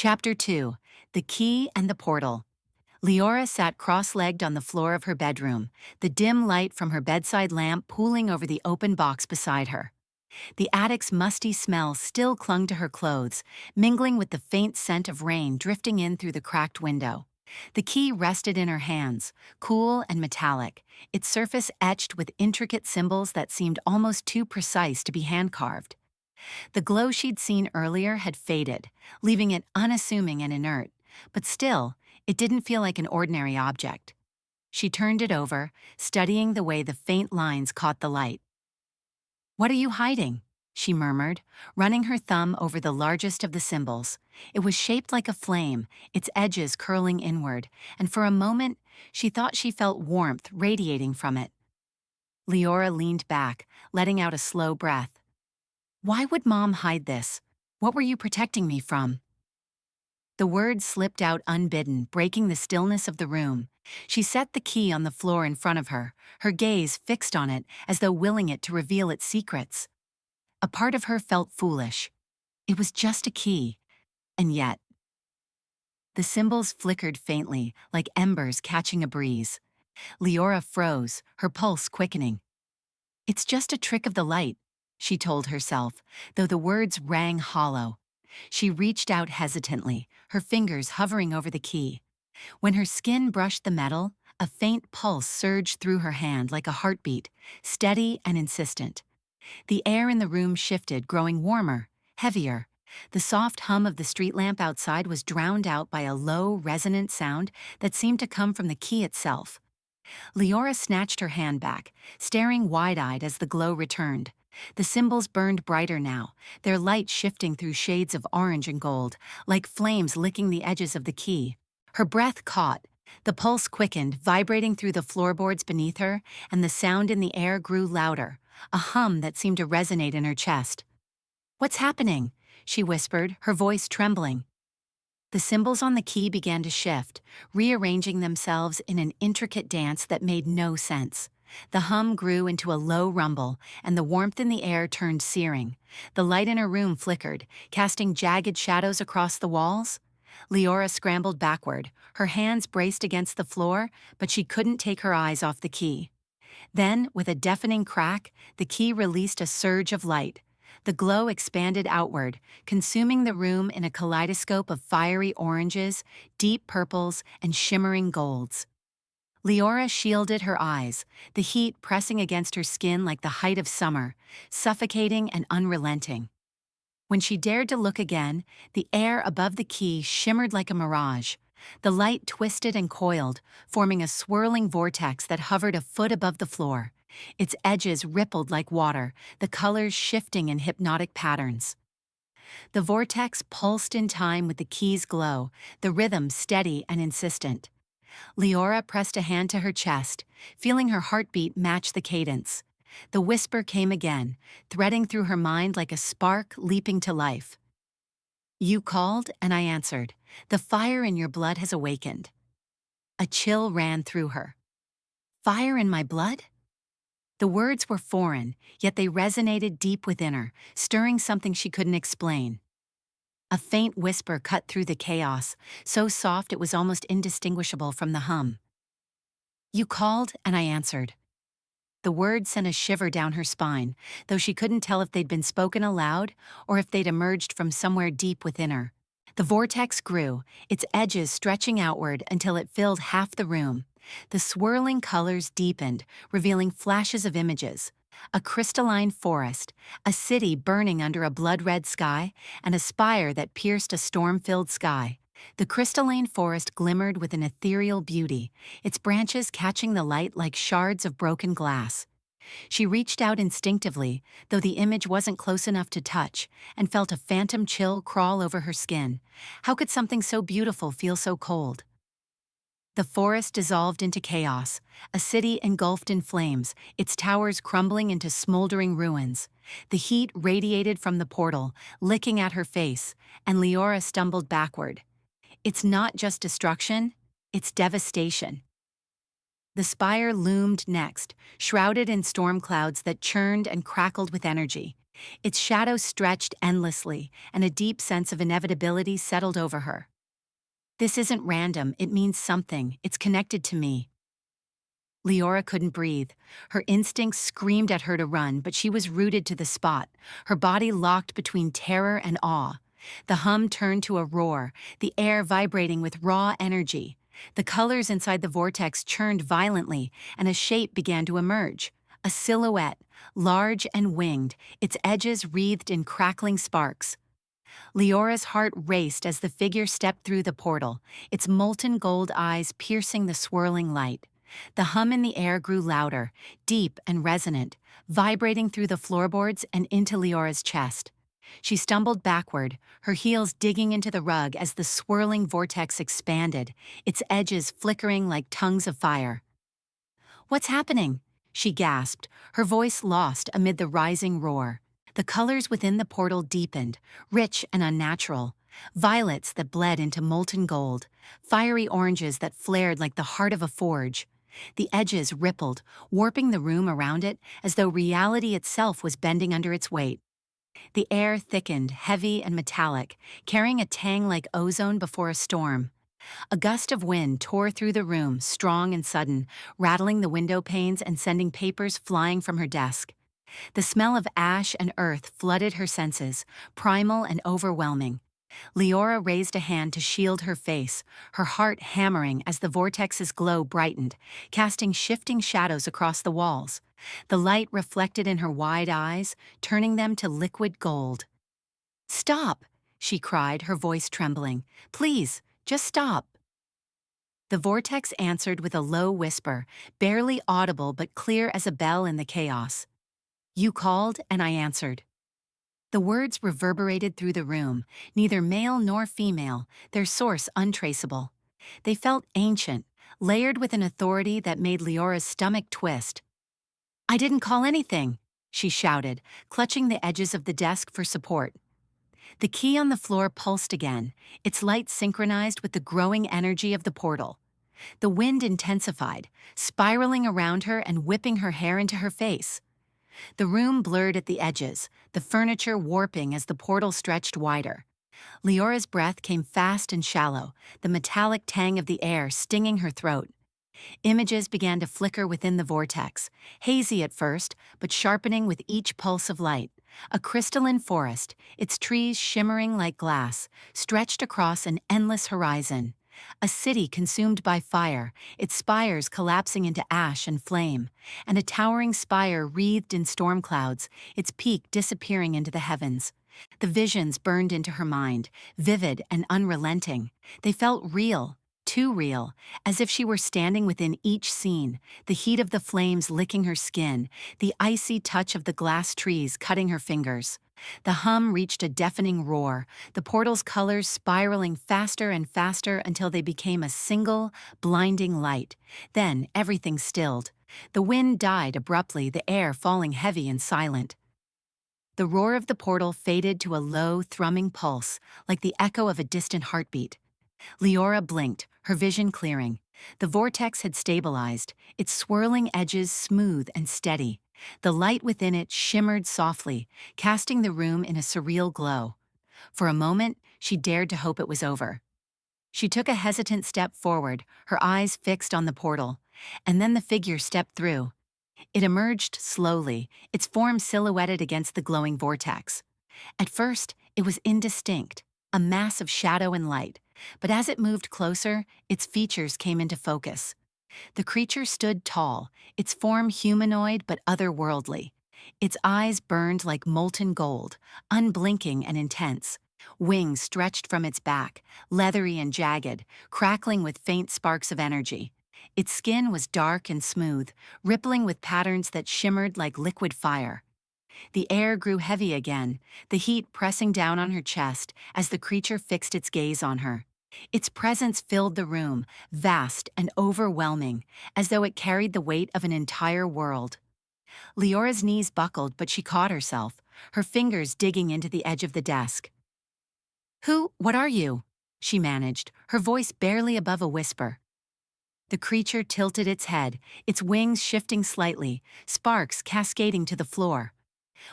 Chapter 2. The Key and the Portal. Liora sat cross-legged on the floor of her bedroom, the dim light from her bedside lamp pooling over the open box beside her. The attic's musty smell still clung to her clothes, mingling with the faint scent of rain drifting in through the cracked window. The key rested in her hands, cool and metallic, its surface etched with intricate symbols that seemed almost too precise to be hand-carved. The glow she'd seen earlier had faded, leaving it unassuming and inert, but still, it didn't feel like an ordinary object. She turned it over, studying the way the faint lines caught the light. "What are you hiding?" she murmured, running her thumb over the largest of the symbols. It was shaped like a flame, its edges curling inward, and for a moment, she thought she felt warmth radiating from it. Liora leaned back, letting out a slow breath. "Why would Mom hide this? What were you protecting me from?" The words slipped out unbidden, breaking the stillness of the room. She set the key on the floor in front of her, her gaze fixed on it as though willing it to reveal its secrets. A part of her felt foolish. It was just a key, and yet. The symbols flickered faintly, like embers catching a breeze. Liora froze, her pulse quickening. "It's just a trick of the light," she told herself, though the words rang hollow. She reached out hesitantly, her fingers hovering over the key. When her skin brushed the metal, a faint pulse surged through her hand like a heartbeat, steady and insistent. The air in the room shifted, growing warmer, heavier. The soft hum of the street lamp outside was drowned out by a low, resonant sound that seemed to come from the key itself. Liora snatched her hand back, staring wide-eyed as the glow returned. The symbols burned brighter now, their light shifting through shades of orange and gold, like flames licking the edges of the key. Her breath caught, the pulse quickened, vibrating through the floorboards beneath her, and the sound in the air grew louder, a hum that seemed to resonate in her chest. "What's happening?" she whispered, her voice trembling. The symbols on the key began to shift, rearranging themselves in an intricate dance that made no sense. The hum grew into a low rumble, and the warmth in the air turned searing. The light in her room flickered, casting jagged shadows across the walls. Liora scrambled backward, her hands braced against the floor, but she couldn't take her eyes off the key. Then, with a deafening crack, the key released a surge of light. The glow expanded outward, consuming the room in a kaleidoscope of fiery oranges, deep purples, and shimmering golds. Liora shielded her eyes, the heat pressing against her skin like the height of summer, suffocating and unrelenting. When she dared to look again, the air above the key shimmered like a mirage. The light twisted and coiled, forming a swirling vortex that hovered a foot above the floor. Its edges rippled like water, the colors shifting in hypnotic patterns. The vortex pulsed in time with the key's glow, the rhythm steady and insistent. Liora pressed a hand to her chest, feeling her heartbeat match the cadence. The whisper came again, threading through her mind like a spark leaping to life. "You called, and I answered. The fire in your blood has awakened." A chill ran through her. "Fire in my blood?" The words were foreign, yet they resonated deep within her, stirring something she couldn't explain. A faint whisper cut through the chaos, so soft it was almost indistinguishable from the hum. "You called, and I answered." The words sent a shiver down her spine, though she couldn't tell if they'd been spoken aloud or if they'd emerged from somewhere deep within her. The vortex grew, its edges stretching outward until it filled half the room. The swirling colors deepened, revealing flashes of images. A crystalline forest, a city burning under a blood-red sky, and a spire that pierced a storm-filled sky. The crystalline forest glimmered with an ethereal beauty, its branches catching the light like shards of broken glass. She reached out instinctively, though the image wasn't close enough to touch, and felt a phantom chill crawl over her skin. How could something so beautiful feel so cold? The forest dissolved into chaos, a city engulfed in flames, its towers crumbling into smoldering ruins. The heat radiated from the portal, licking at her face, and Liora stumbled backward. It's not just destruction, it's devastation. The spire loomed next, shrouded in storm clouds that churned and crackled with energy. Its shadow stretched endlessly, and a deep sense of inevitability settled over her. This isn't random, it means something, it's connected to me. Liora couldn't breathe. Her instincts screamed at her to run, but she was rooted to the spot, her body locked between terror and awe. The hum turned to a roar, the air vibrating with raw energy. The colors inside the vortex churned violently, and a shape began to emerge. A silhouette, large and winged, its edges wreathed in crackling sparks. Leora's heart raced as the figure stepped through the portal, its molten gold eyes piercing the swirling light. The hum in the air grew louder, deep and resonant, vibrating through the floorboards and into Leora's chest. She stumbled backward, her heels digging into the rug as the swirling vortex expanded, its edges flickering like tongues of fire. "What's happening?" she gasped, her voice lost amid the rising roar. The colors within the portal deepened, rich and unnatural. Violets that bled into molten gold, fiery oranges that flared like the heart of a forge. The edges rippled, warping the room around it as though reality itself was bending under its weight. The air thickened, heavy and metallic, carrying a tang like ozone before a storm. A gust of wind tore through the room, strong and sudden, rattling the window panes and sending papers flying from her desk. The smell of ash and earth flooded her senses, primal and overwhelming. Liora raised a hand to shield her face, her heart hammering as the vortex's glow brightened, casting shifting shadows across the walls. The light reflected in her wide eyes, turning them to liquid gold. "Stop!" she cried, her voice trembling. "Please, just stop." The vortex answered with a low whisper, barely audible but clear as a bell in the chaos. "You called, and I answered." The words reverberated through the room, neither male nor female, their source untraceable. They felt ancient, layered with an authority that made Leora's stomach twist. "I didn't call anything," she shouted, clutching the edges of the desk for support. The key on the floor pulsed again, its light synchronized with the growing energy of the portal. The wind intensified, spiraling around her and whipping her hair into her face. The room blurred at the edges, the furniture warping as the portal stretched wider. Leora's breath came fast and shallow, the metallic tang of the air stinging her throat. Images began to flicker within the vortex, hazy at first, but sharpening with each pulse of light. A crystalline forest, its trees shimmering like glass, stretched across an endless horizon. A city consumed by fire, its spires collapsing into ash and flame, and a towering spire wreathed in storm clouds, its peak disappearing into the heavens. The visions burned into her mind, vivid and unrelenting. They felt real, too real, as if she were standing within each scene, the heat of the flames licking her skin, the icy touch of the glass trees cutting her fingers. The hum reached a deafening roar, the portal's colors spiraling faster and faster until they became a single, blinding light. Then everything stilled. The wind died abruptly, the air falling heavy and silent. The roar of the portal faded to a low, thrumming pulse, like the echo of a distant heartbeat. Liora blinked, her vision clearing. The vortex had stabilized, its swirling edges smooth and steady. The light within it shimmered softly, casting the room in a surreal glow. For a moment, she dared to hope it was over. She took a hesitant step forward, her eyes fixed on the portal, and then the figure stepped through. It emerged slowly, its form silhouetted against the glowing vortex. At first, it was indistinct, a mass of shadow and light, but as it moved closer, its features came into focus. The creature stood tall, its form humanoid but otherworldly. Its eyes burned like molten gold, unblinking and intense. Wings stretched from its back, leathery and jagged, crackling with faint sparks of energy. Its skin was dark and smooth, rippling with patterns that shimmered like liquid fire. The air grew heavy again, the heat pressing down on her chest as the creature fixed its gaze on her. Its presence filled the room, vast and overwhelming, as though it carried the weight of an entire world. Leora's knees buckled, but she caught herself, her fingers digging into the edge of the desk. What are you?" she managed, her voice barely above a whisper. The creature tilted its head, its wings shifting slightly, sparks cascading to the floor.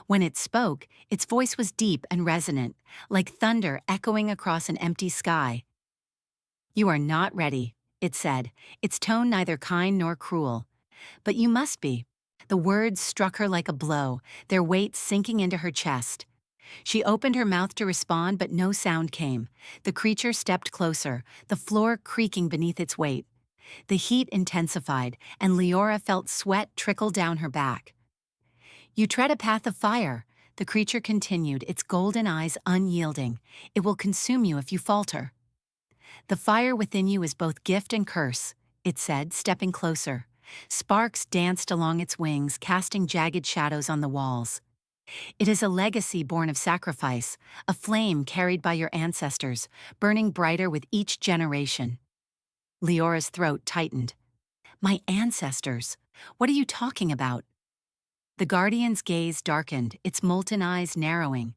When it spoke, its voice was deep and resonant, like thunder echoing across an empty sky. "You are not ready," it said, its tone neither kind nor cruel. "But you must be." The words struck her like a blow, their weight sinking into her chest. She opened her mouth to respond, but no sound came. The creature stepped closer, the floor creaking beneath its weight. The heat intensified, and Liora felt sweat trickle down her back. "You tread a path of fire," the creature continued, its golden eyes unyielding. "It will consume you if you falter." "The fire within you is both gift and curse," it said, stepping closer. Sparks danced along its wings, casting jagged shadows on the walls. "It is a legacy born of sacrifice, a flame carried by your ancestors, burning brighter with each generation." Leora's throat tightened. "My ancestors? What are you talking about?" The Guardian's gaze darkened, its molten eyes narrowing.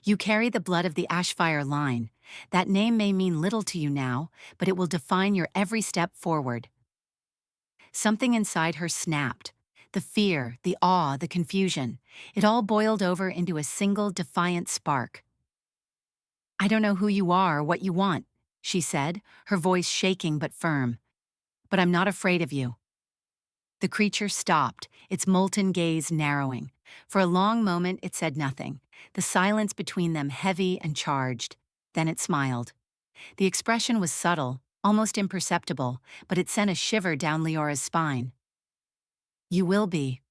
"You carry the blood of the Ashfire line. That name may mean little to you now, but it will define your every step forward." Something inside her snapped. The fear, the awe, the confusion. It all boiled over into a single defiant spark. "I don't know who you are or what you want," she said, her voice shaking but firm. "But I'm not afraid of you." The creature stopped, its molten gaze narrowing. For a long moment it said nothing, the silence between them heavy and charged. Then it smiled. The expression was subtle, almost imperceptible, but it sent a shiver down Leora's spine. "You will be,"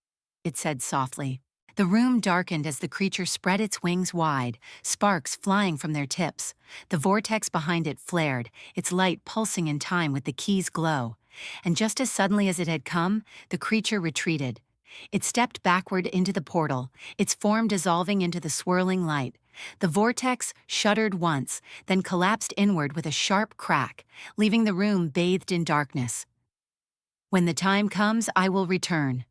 it said softly. The room darkened as the creature spread its wings wide, sparks flying from their tips. The vortex behind it flared, its light pulsing in time with the key's glow. And just as suddenly as it had come, the creature retreated. It stepped backward into the portal, its form dissolving into the swirling light. The vortex shuddered once, then collapsed inward with a sharp crack, leaving the room bathed in darkness. "When the time comes, I will return."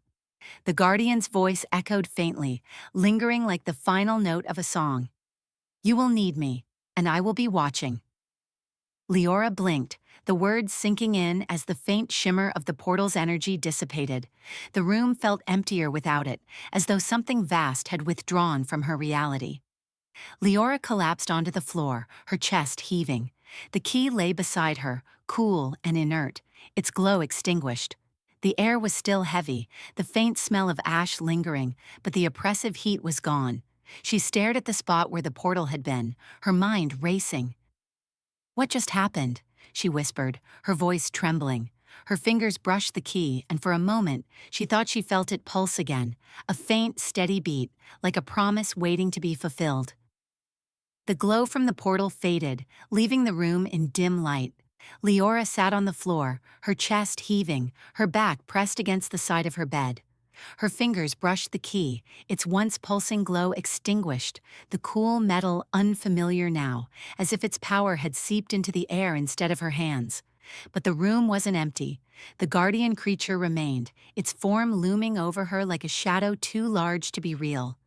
The Guardian's voice echoed faintly, lingering like the final note of a song. "You will need me, and I will be watching." Liora blinked, the words sinking in as the faint shimmer of the portal's energy dissipated. The room felt emptier without it, as though something vast had withdrawn from her reality. Liora collapsed onto the floor, her chest heaving. The key lay beside her, cool and inert, its glow extinguished. The air was still heavy, the faint smell of ash lingering, but the oppressive heat was gone. She stared at the spot where the portal had been, her mind racing. "What just happened?" she whispered, her voice trembling. Her fingers brushed the key, and for a moment, she thought she felt it pulse again, a faint, steady beat, like a promise waiting to be fulfilled. The glow from the portal faded, leaving the room in dim light. Liora sat on the floor, her chest heaving, her back pressed against the side of her bed. Her fingers brushed the key, its once pulsing glow extinguished, the cool metal unfamiliar now, as if its power had seeped into the air instead of her hands. But the room wasn't empty. The guardian creature remained, its form looming over her like a shadow too large to be real.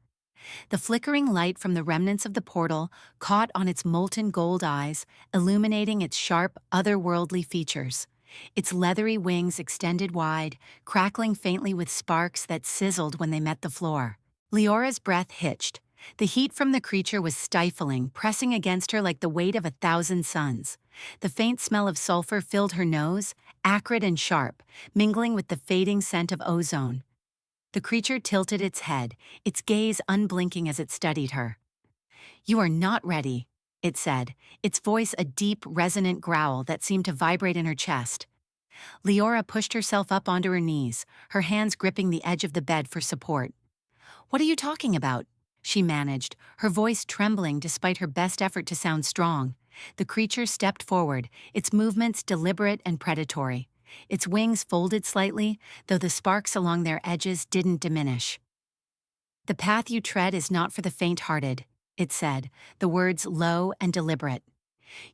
The flickering light from the remnants of the portal caught on its molten gold eyes, illuminating its sharp, otherworldly features. Its leathery wings extended wide, crackling faintly with sparks that sizzled when they met the floor. Leora's breath hitched. The heat from the creature was stifling, pressing against her like the weight of 1,000 suns. The faint smell of sulfur filled her nose, acrid and sharp, mingling with the fading scent of ozone. The creature tilted its head, its gaze unblinking as it studied her. "You are not ready," it said, its voice a deep, resonant growl that seemed to vibrate in her chest. Liora pushed herself up onto her knees, her hands gripping the edge of the bed for support. "What are you talking about?" she managed, her voice trembling despite her best effort to sound strong. The creature stepped forward, its movements deliberate and predatory. Its wings folded slightly, though the sparks along their edges didn't diminish. "The path you tread is not for the faint-hearted," it said, the words low and deliberate.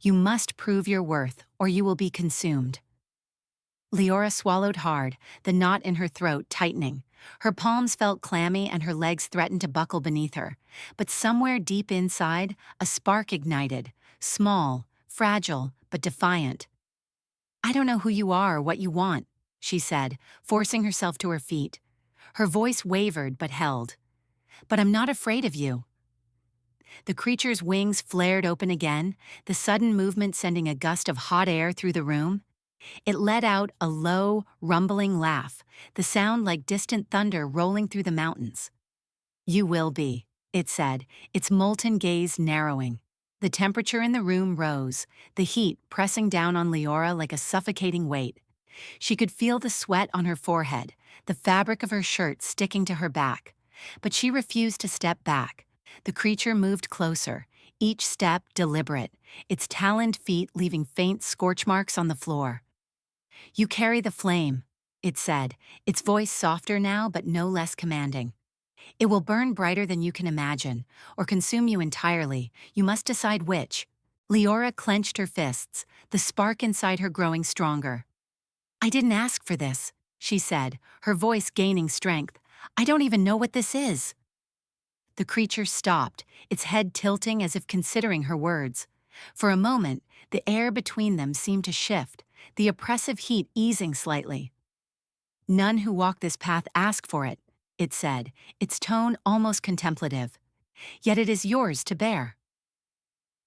"You must prove your worth, or you will be consumed." Liora swallowed hard, the knot in her throat tightening. Her palms felt clammy and her legs threatened to buckle beneath her. But somewhere deep inside, a spark ignited, small, fragile, but defiant. "I don't know who you are or what you want," she said, forcing herself to her feet. Her voice wavered but held. "But I'm not afraid of you." The creature's wings flared open again, the sudden movement sending a gust of hot air through the room. It let out a low, rumbling laugh, the sound like distant thunder rolling through the mountains. "You will be," it said, its molten gaze narrowing. The temperature in the room rose, the heat pressing down on Liora like a suffocating weight. She could feel the sweat on her forehead, the fabric of her shirt sticking to her back. But she refused to step back. The creature moved closer, each step deliberate, its taloned feet leaving faint scorch marks on the floor. "You carry the flame," it said, its voice softer now but no less commanding. "It will burn brighter than you can imagine, or consume you entirely. You must decide which." Liora clenched her fists, the spark inside her growing stronger. "I didn't ask for this," she said, her voice gaining strength. "I don't even know what this is." The creature stopped, its head tilting as if considering her words. For a moment, the air between them seemed to shift, the oppressive heat easing slightly. "None who walk this path ask for it," it said, its tone almost contemplative. "Yet it is yours to bear."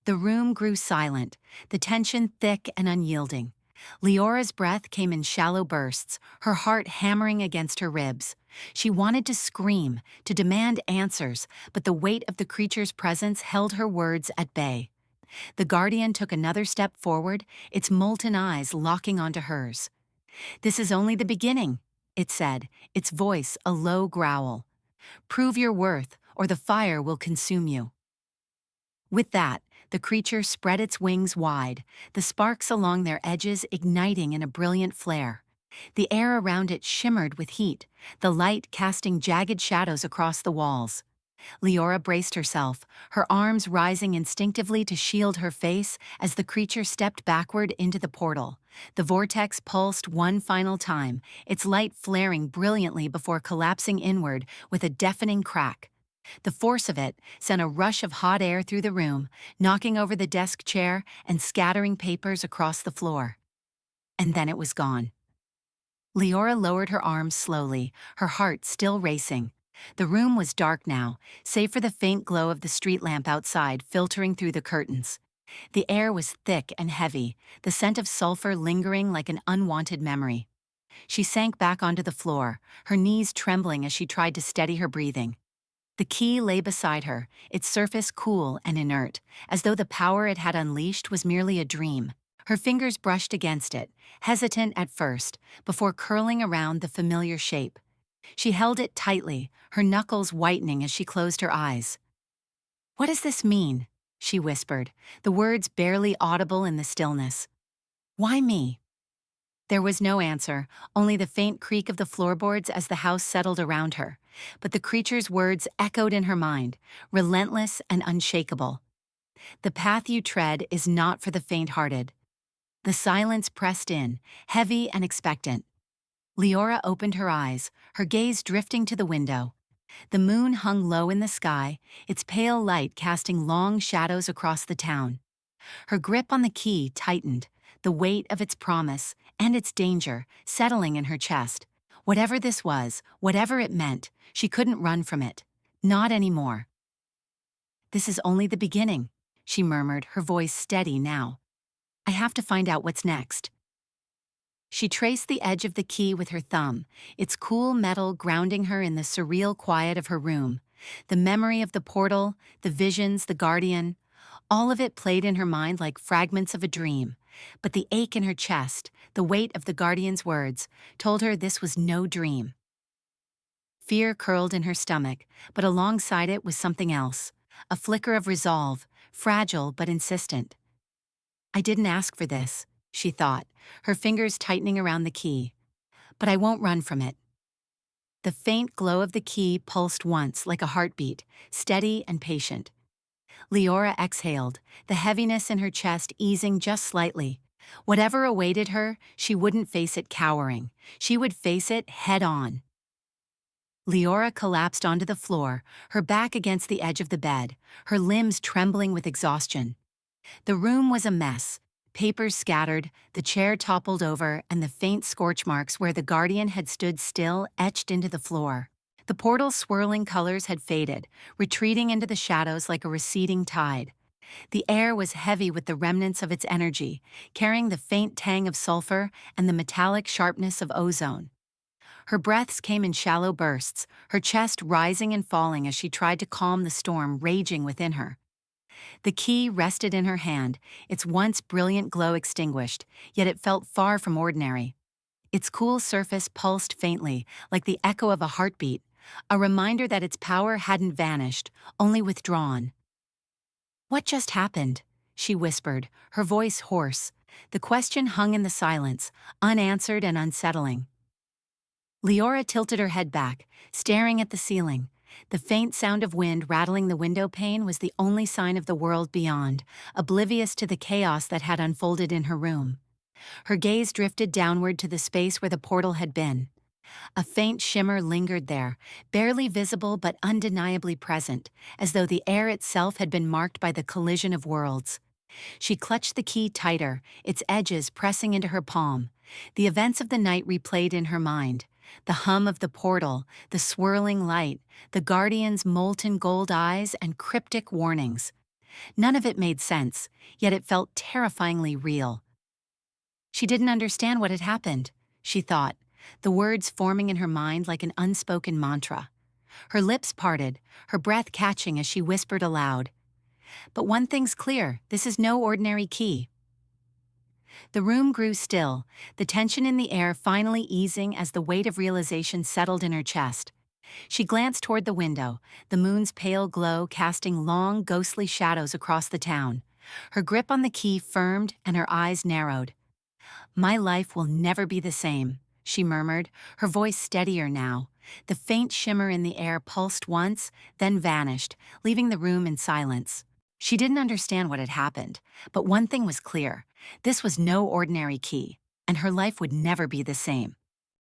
The room grew silent, the tension thick and unyielding. Leora's breath came in shallow bursts, her heart hammering against her ribs. She wanted to scream, to demand answers, but the weight of the creature's presence held her words at bay. The guardian took another step forward, its molten eyes locking onto hers. "This is only the beginning," it said, its voice a low growl. "Prove your worth, or the fire will consume you." With that, the creature spread its wings wide, the sparks along their edges igniting in a brilliant flare. The air around it shimmered with heat, the light casting jagged shadows across the walls. Liora braced herself, her arms rising instinctively to shield her face as the creature stepped backward into the portal. The vortex pulsed one final time, its light flaring brilliantly before collapsing inward with a deafening crack. The force of it sent a rush of hot air through the room, knocking over the desk chair and scattering papers across the floor. And then it was gone. Liora lowered her arms slowly, her heart still racing. The room was dark now, save for the faint glow of the street lamp outside filtering through the curtains. The air was thick and heavy, the scent of sulfur lingering like an unwanted memory. She sank back onto the floor, her knees trembling as she tried to steady her breathing. The key lay beside her, its surface cool and inert, as though the power it had unleashed was merely a dream. Her fingers brushed against it, hesitant at first, before curling around the familiar shape. She held it tightly, her knuckles whitening as she closed her eyes. "What does this mean?" she whispered, the words barely audible in the stillness. "Why me?" There was no answer, only the faint creak of the floorboards as the house settled around her. But the creature's words echoed in her mind, relentless and unshakable. "The path you tread is not for the faint-hearted." The silence pressed in, heavy and expectant. Liora opened her eyes, her gaze drifting to the window. The moon hung low in the sky, its pale light casting long shadows across the town. Her grip on the key tightened, the weight of its promise and its danger settling in her chest. Whatever this was, whatever it meant, she couldn't run from it. Not anymore. "This is only the beginning," she murmured, her voice steady now. "I have to find out what's next." She traced the edge of the key with her thumb, its cool metal grounding her in the surreal quiet of her room. The memory of the portal, the visions, the guardian, all of it played in her mind like fragments of a dream. But the ache in her chest, the weight of the guardian's words, told her this was no dream. Fear curled in her stomach, but alongside it was something else, a flicker of resolve, fragile but insistent. "I didn't ask for this," she thought, her fingers tightening around the key. "But I won't run from it." The faint glow of the key pulsed once like a heartbeat, steady and patient. Liora exhaled, the heaviness in her chest easing just slightly. Whatever awaited her, she wouldn't face it cowering. She would face it head-on. Liora collapsed onto the floor, her back against the edge of the bed, her limbs trembling with exhaustion. The room was a mess, papers scattered, the chair toppled over, and the faint scorch marks where the guardian had stood still etched into the floor. The portal's swirling colors had faded, retreating into the shadows like a receding tide. The air was heavy with the remnants of its energy, carrying the faint tang of sulfur and the metallic sharpness of ozone. Her breaths came in shallow bursts, her chest rising and falling as she tried to calm the storm raging within her. The key rested in her hand, its once brilliant glow extinguished, yet it felt far from ordinary. Its cool surface pulsed faintly, like the echo of a heartbeat, a reminder that its power hadn't vanished, only withdrawn. "What just happened?" she whispered, her voice hoarse. The question hung in the silence, unanswered and unsettling. Liora tilted her head back, staring at the ceiling. The faint sound of wind rattling the window pane was the only sign of the world beyond, oblivious to the chaos that had unfolded in her room. Her gaze drifted downward to the space where the portal had been. A faint shimmer lingered there, barely visible but undeniably present, as though the air itself had been marked by the collision of worlds. She clutched the key tighter, its edges pressing into her palm. The events of the night replayed in her mind. The hum of the portal, the swirling light, the guardian's molten gold eyes, and cryptic warnings. None of it made sense, yet it felt terrifyingly real. She didn't understand what had happened, she thought, the words forming in her mind like an unspoken mantra. Her lips parted, her breath catching as she whispered aloud, "But one thing's clear, this is no ordinary key." The room grew still, the tension in the air finally easing as the weight of realization settled in her chest. She glanced toward the window, the moon's pale glow casting long, ghostly shadows across the town. Her grip on the key firmed and her eyes narrowed. "My life will never be the same," she murmured, her voice steadier now. The faint shimmer in the air pulsed once, then vanished, leaving the room in silence. She didn't understand what had happened, but one thing was clear. This was no ordinary key, and her life would never be the same.